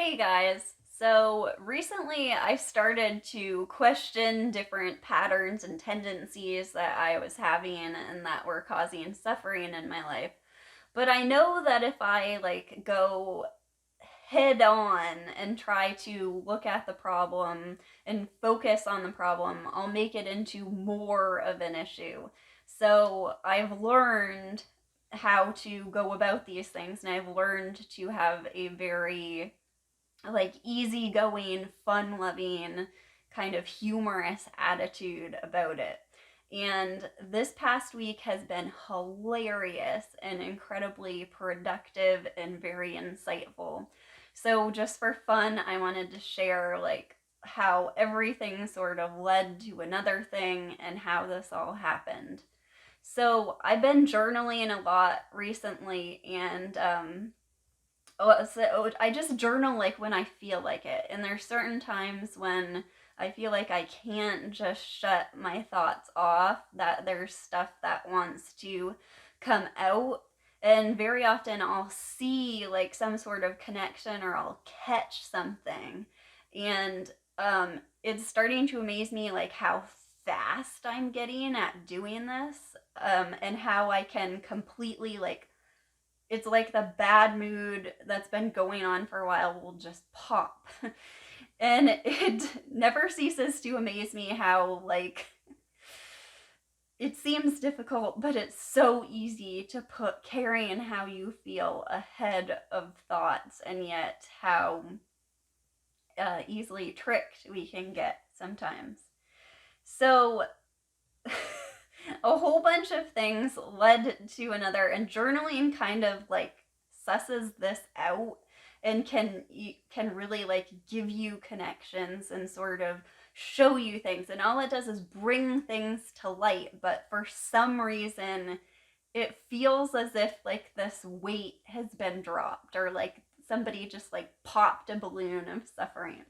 Hey guys. So recently I started to question different patterns and tendencies that I was having and that were causing suffering in my life. But I know that if I go head on and try to look at the problem and focus on the problem, I'll make it into more of an issue. So I've learned how to go about these things, and I've learned to have a very easygoing, fun loving, kind of humorous attitude about it. And this past week has been hilarious and incredibly productive and very insightful. So, just for fun, I wanted to share how everything sort of led to another thing and how this all happened. So, I've been journaling a lot recently, and I just journal when I feel like it. And there's certain times when I feel like I can't just shut my thoughts off, that there's stuff that wants to come out. And very often I'll see some sort of connection, or I'll catch something. And it's starting to amaze me how fast I'm getting at doing this, and how I can completely it's like the bad mood that's been going on for a while will just pop. And it never ceases to amaze me how, it seems difficult, but it's so easy to put carrying how you feel ahead of thoughts, and yet how easily tricked we can get sometimes. So, a whole bunch of things led to another, and journaling kind of susses this out and can really give you connections and sort of show you things, and all it does is bring things to light. But for some reason it feels as if this weight has been dropped, or somebody just popped a balloon of suffering.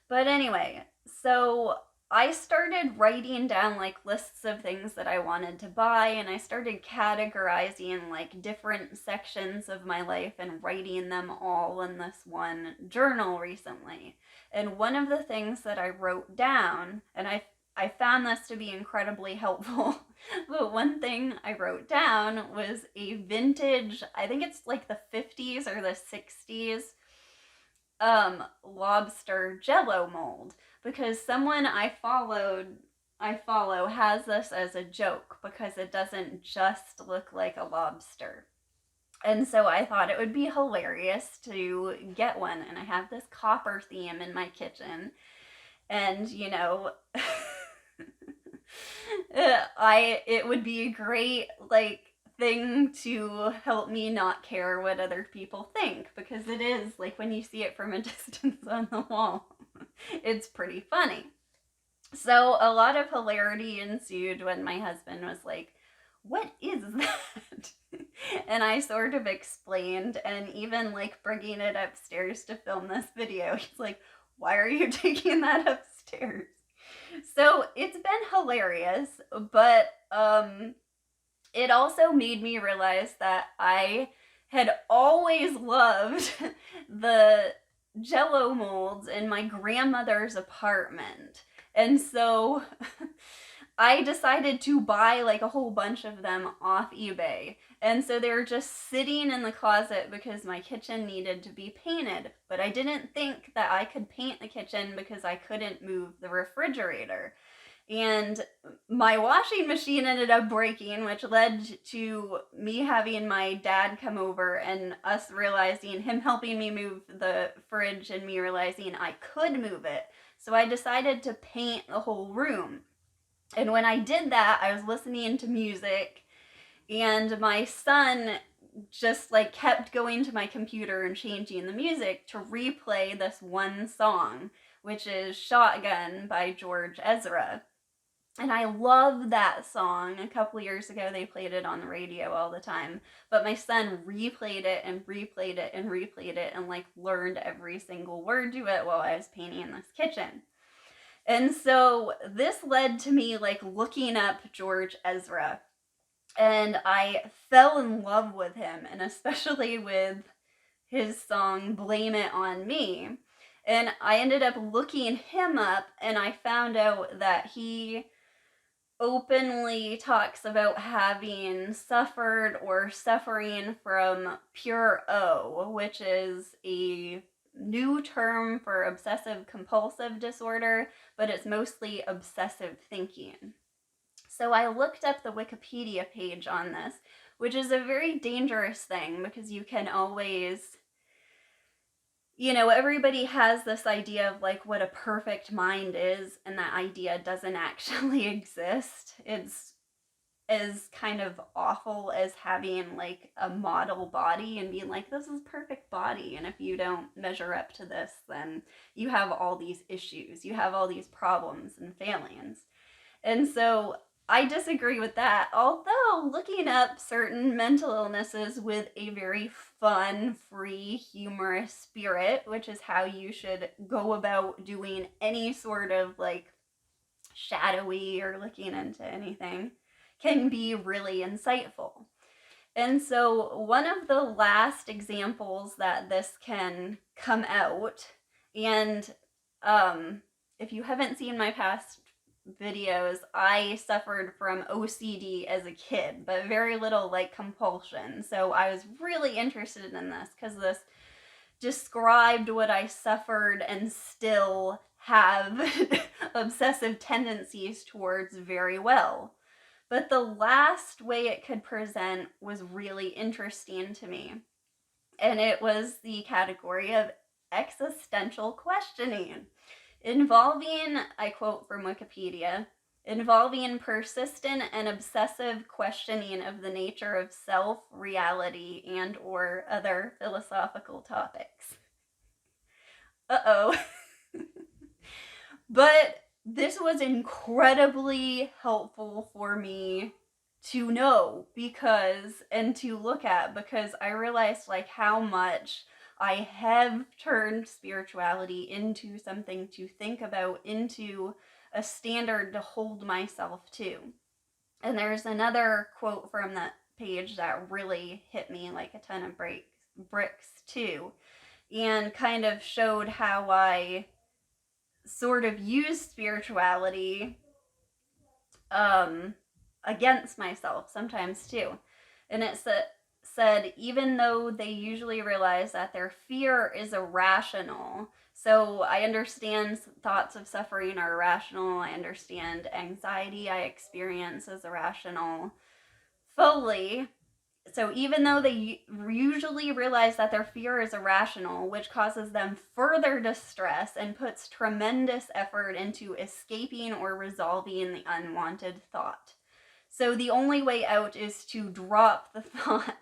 But anyway, so I started writing down lists of things that I wanted to buy, and I started categorizing different sections of my life and writing them all in this one journal recently. And one of the things that I wrote down, and I found this to be incredibly helpful, but one thing I wrote down was a vintage, I think it's the 50s or the 60s, lobster jello mold, because someone I follow has this as a joke because it doesn't just look like a lobster. And so I thought it would be hilarious to get one, and I have this copper theme in my kitchen. And it would be a great thing to help me not care what other people think, because it is when you see it from a distance on the wall, it's pretty funny. So a lot of hilarity ensued when my husband was like, "What is that?" And I sort of explained, and even bringing it upstairs to film this video, he's like, "Why are you taking that upstairs?" So it's been hilarious, but it also made me realize that I had always loved the jello molds in my grandmother's apartment. And so I decided to buy a whole bunch of them off eBay. And so they were just sitting in the closet because my kitchen needed to be painted. But I didn't think that I could paint the kitchen because I couldn't move the refrigerator. And my washing machine ended up breaking, which led to me having my dad come over and us realizing, him helping me move the fridge and me realizing I could move it. So I decided to paint the whole room. And when I did that, I was listening to music, and my son just kept going to my computer and changing the music to replay this one song, which is Shotgun by George Ezra. And I love that song. A couple years ago, they played it on the radio all the time. But my son replayed it and replayed it and replayed it, and learned every single word to it while I was painting this kitchen. And so this led to me looking up George Ezra. And I fell in love with him, and especially with his song Blame It On Me. And I ended up looking him up, and I found out that he openly talks about having suffered or suffering from pure O, which is a new term for obsessive compulsive disorder, but it's mostly obsessive thinking. So I looked up the Wikipedia page on this, which is a very dangerous thing because you can always, everybody has this idea of like what a perfect mind is, and that idea doesn't actually exist. It's as kind of awful as having like a model body and being like, this is perfect body, and if you don't measure up to this, then you have all these issues, you have all these problems and failings. And so I disagree with that, although looking up certain mental illnesses with a very fun, free, humorous spirit, which is how you should go about doing any sort of like shadowy or looking into anything, can be really insightful. And so one of the last examples that this can come out, and if you haven't seen my past videos, I suffered from OCD as a kid, but very little like compulsion. So I was really interested in this because this described what I suffered and still have obsessive tendencies towards very well. But the last way it could present was really interesting to me. And it was the category of existential questioning, involving, I quote from Wikipedia, involving persistent and obsessive questioning of the nature of self, reality, and or other philosophical topics. Uh-oh. But this was incredibly helpful for me to know and to look at, because I realized like how much I have turned spirituality into something to think about, into a standard to hold myself to. And there's another quote from that page that really hit me like a ton of bricks too, and kind of showed how I sort of used spirituality against myself sometimes too. And it said, even though they usually realize that their fear is irrational. So I understand thoughts of suffering are irrational. I understand anxiety I experience as irrational fully. So even though they usually realize that their fear is irrational, which causes them further distress and puts tremendous effort into escaping or resolving the unwanted thought. So the only way out is to drop the thought.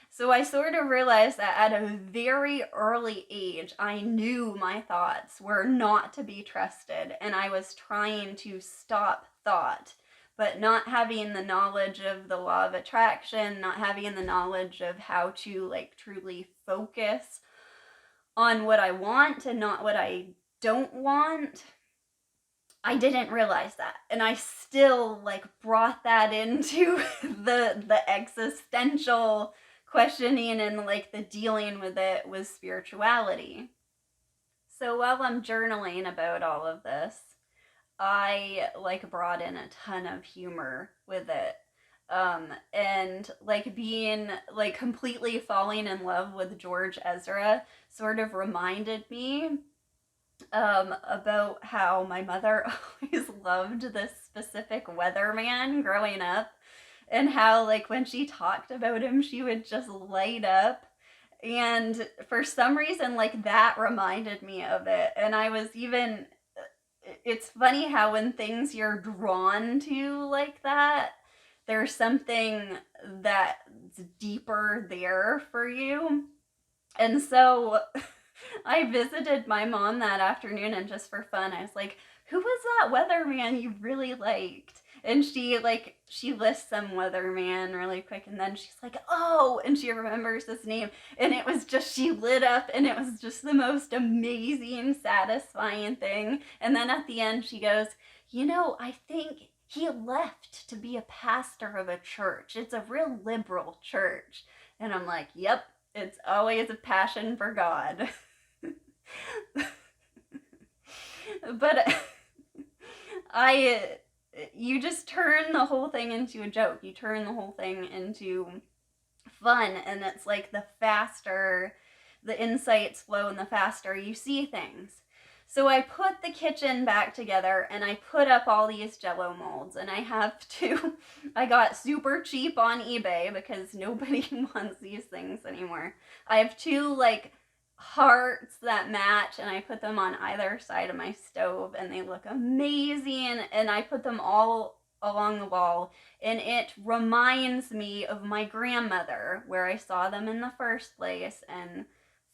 So I sort of realized that at a very early age, I knew my thoughts were not to be trusted, and I was trying to stop thought. But not having the knowledge of the law of attraction, not having the knowledge of how to like truly focus on what I want and not what I don't want, I didn't realize that. And I still like brought that into the existential questioning and like the dealing with it with spirituality. So while I'm journaling about all of this, I like brought in a ton of humor with it. And like being like completely falling in love with George Ezra sort of reminded me about how my mother always loved this specific weatherman growing up, and how like when she talked about him she would just light up. And for some reason like that reminded me of it. And I was even, it's funny how when things you're drawn to like that, there's something that's deeper there for you. And so I visited my mom that afternoon, and just for fun, I was like, who was that weatherman you really liked? And she lists some weatherman really quick, and then she's like, oh, and she remembers his name. And it was just, she lit up, and it was just the most amazing, satisfying thing. And then at the end she goes, I think he left to be a pastor of a church. It's a real liberal church. And I'm like, yep, It's always a passion for God. But I you just turn the whole thing into a joke. You turn the whole thing into fun, and it's like the faster the insights flow and the faster you see things. So I put the kitchen back together and I put up all these jello molds, and I have two. I got super cheap on eBay because nobody wants these things anymore. I have two like hearts that match, and I put them on either side of my stove and they look amazing, and I put them all along the wall, and it reminds me of my grandmother, where I saw them in the first place and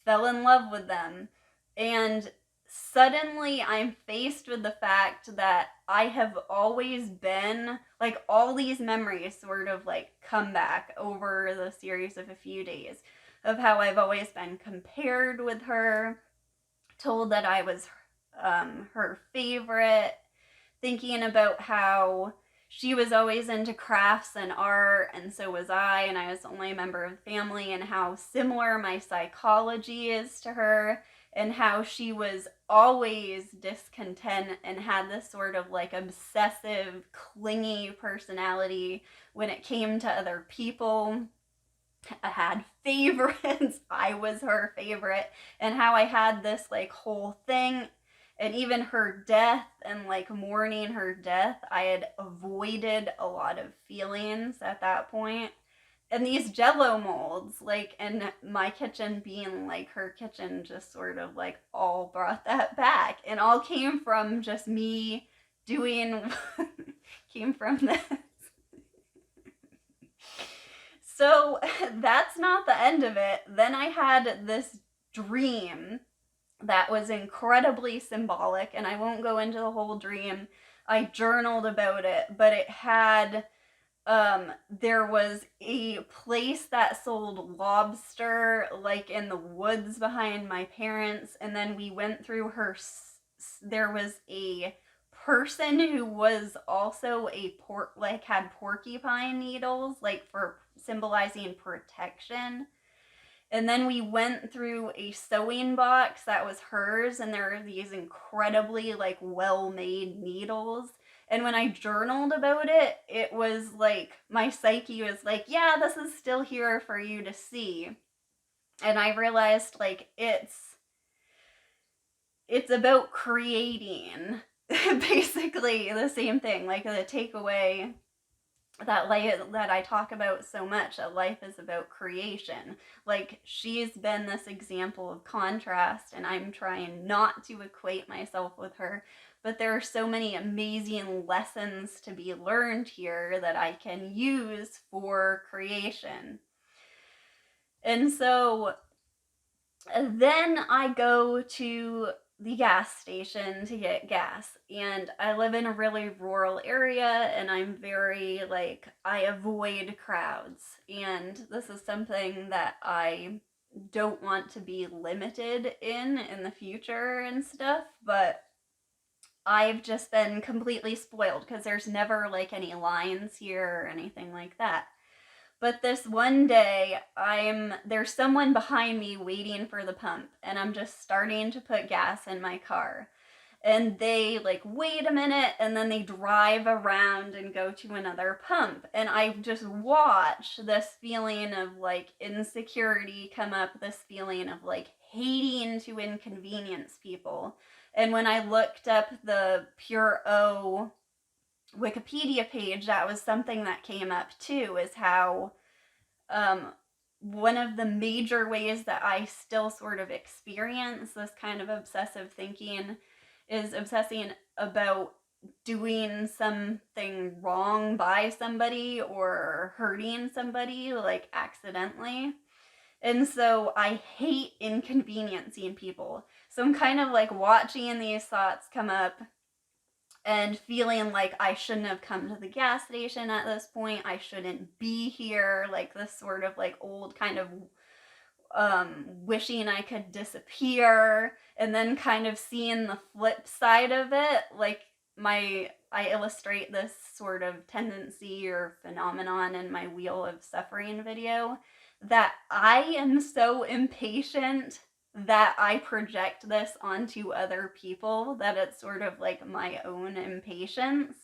fell in love with them. And suddenly I'm faced with the fact that I have always been like, all these memories sort of like come back over the series of a few days of how I've always been compared with her, told that I was her favorite, thinking about how she was always into crafts and art, and so was I, and I was only a member of the family, and how similar my psychology is to her, and how she was always discontent and had this sort of like obsessive, clingy personality when it came to other people. I had favorites. I was her favorite, and how I had this like whole thing, and even her death and like mourning her death, I had avoided a lot of feelings at that point. And these jello molds, like in my kitchen being like her kitchen, just sort of like all brought that back, and all came from just me doing came from this. So that's not the end of it. Then I had this dream that was incredibly symbolic, and I won't go into the whole dream. I journaled about it, but it had there was a place that sold lobster like in the woods behind my parents, and then we went through her there was a person who was also a like had porcupine needles like for symbolizing protection. And then we went through a sewing box that was hers, and there were these incredibly like well-made needles. And when I journaled about it, it was like my psyche was like, yeah, this is still here for you to see. And I realized like it's about creating basically the same thing, like the takeaway that I talk about so much, that life is about creation. Like, she's been this example of contrast, and I'm trying not to equate myself with her, but there are so many amazing lessons to be learned here that I can use for creation. And so then I go to the gas station to get gas, and I live in a really rural area, and I'm very like, I avoid crowds, and this is something that I don't want to be limited in the future and stuff, but I've just been completely spoiled because there's never like any lines here or anything like that. But this one day, there's someone behind me waiting for the pump, and I'm just starting to put gas in my car. And they like wait a minute, and then they drive around and go to another pump. And I just watch this feeling of like insecurity come up, this feeling of like hating to inconvenience people. And when I looked up the Pure O Wikipedia page, that was something that came up too, is how one of the major ways that I still sort of experience this kind of obsessive thinking is obsessing about doing something wrong by somebody or hurting somebody like accidentally. And so I hate inconveniencing people. So I'm kind of like watching these thoughts come up and feeling like I shouldn't have come to the gas station at this point. I shouldn't be here. Like this sort of like old kind of wishing I could disappear, and then kind of seeing the flip side of it. Like I illustrate this sort of tendency or phenomenon in my Wheel of Suffering video, that I am so impatient that I project this onto other people, that it's sort of like my own impatience.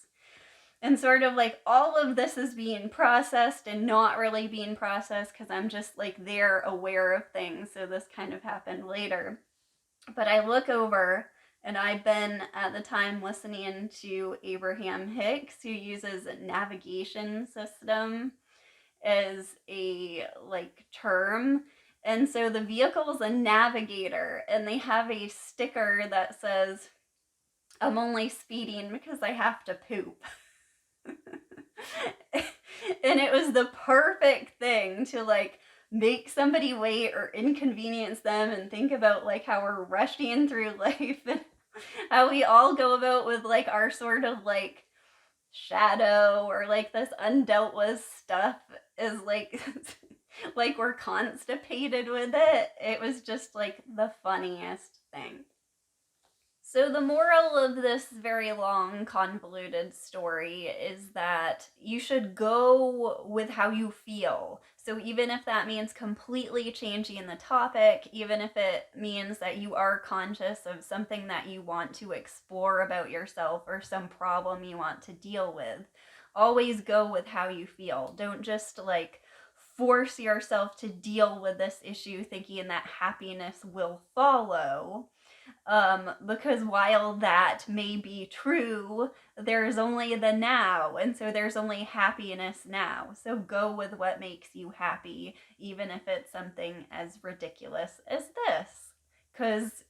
And sort of like all of this is being processed and not really being processed because I'm just like there aware of things. So this kind of happened later. But I look over and I've been at the time listening to Abraham Hicks, who uses a navigation system as a like term. And so the vehicle is a navigator, and they have a sticker that says, "I'm only speeding because I have to poop." And it was the perfect thing to like make somebody wait or inconvenience them, and think about like how we're rushing through life and how we all go about with like our sort of like shadow or like this undealt with stuff is like like we're constipated with it. It was just like the funniest thing. So the moral of this very long, convoluted story is that you should go with how you feel. So even if that means completely changing the topic, even if it means that you are conscious of something that you want to explore about yourself or some problem you want to deal with, always go with how you feel. Don't just like force yourself to deal with this issue thinking that happiness will follow. Because while that may be true, there's only the now, and so there's only happiness now. So go with what makes you happy, even if it's something as ridiculous as this. Because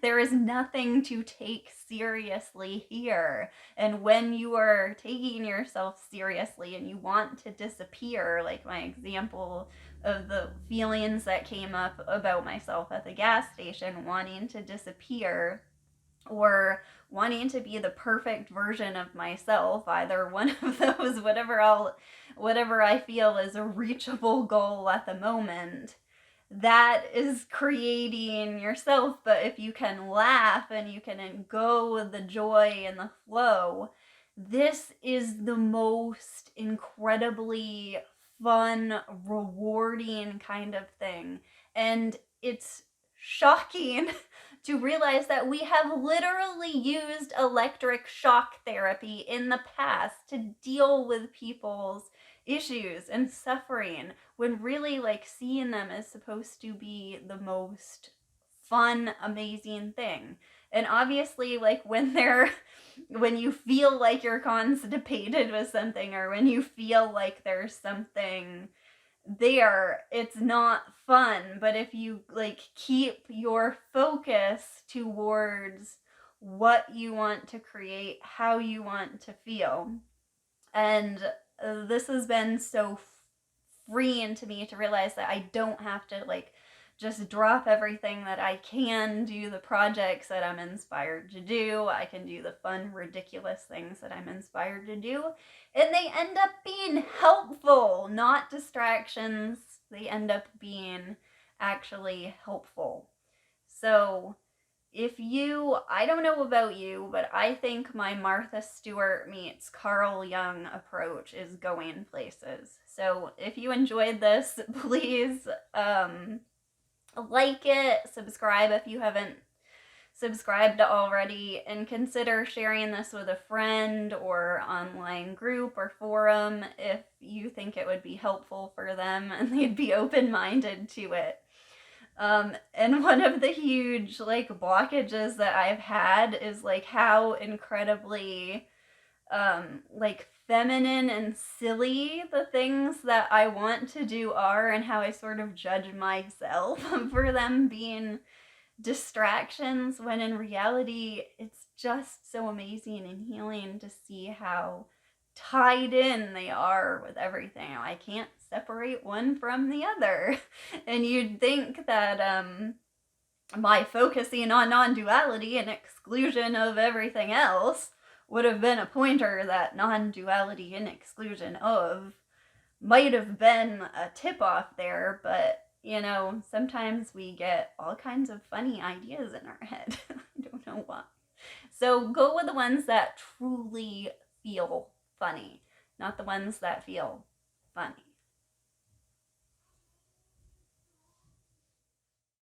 there is nothing to take seriously here. And when you are taking yourself seriously and you want to disappear, like my example of the feelings that came up about myself at the gas station, wanting to disappear or wanting to be the perfect version of myself, either one of those, whatever I feel is a reachable goal at the moment, that is creating yourself. But if you can laugh and you can go with the joy and the flow, this is the most incredibly fun, rewarding kind of thing. And it's shocking to realize that we have literally used electric shock therapy in the past to deal with people's issues and suffering, when really like seeing them is supposed to be the most fun, amazing thing. And obviously like when you feel like you're constipated with something, or when you feel like there's something there, it's not fun. But if you like keep your focus towards what you want to create, how you want to feel, and this has been so freeing to me to realize that I don't have to like just drop everything, that I can do the projects that I'm inspired to do. I can do the fun, ridiculous things that I'm inspired to do. And they end up being helpful, not distractions. They end up being actually helpful. So I don't know about you, but I think my Martha Stewart meets Carl Jung approach is going places. So if you enjoyed this, please like it, subscribe if you haven't subscribed already, and consider sharing this with a friend or online group or forum if you think it would be helpful for them and they'd be open-minded to it. And one of the huge like blockages that I've had is like how incredibly like feminine and silly the things that I want to do are, and how I sort of judge myself for them being distractions, when in reality it's just so amazing and healing to see how tied in they are with everything. I can't separate one from the other. And you'd think that my focusing on non-duality and exclusion of everything else would have been a pointer that non-duality and exclusion of might have been a tip-off there. But you know, sometimes we get all kinds of funny ideas in our head. I don't know why. So go with the ones that truly feel funny, not the ones that feel funny.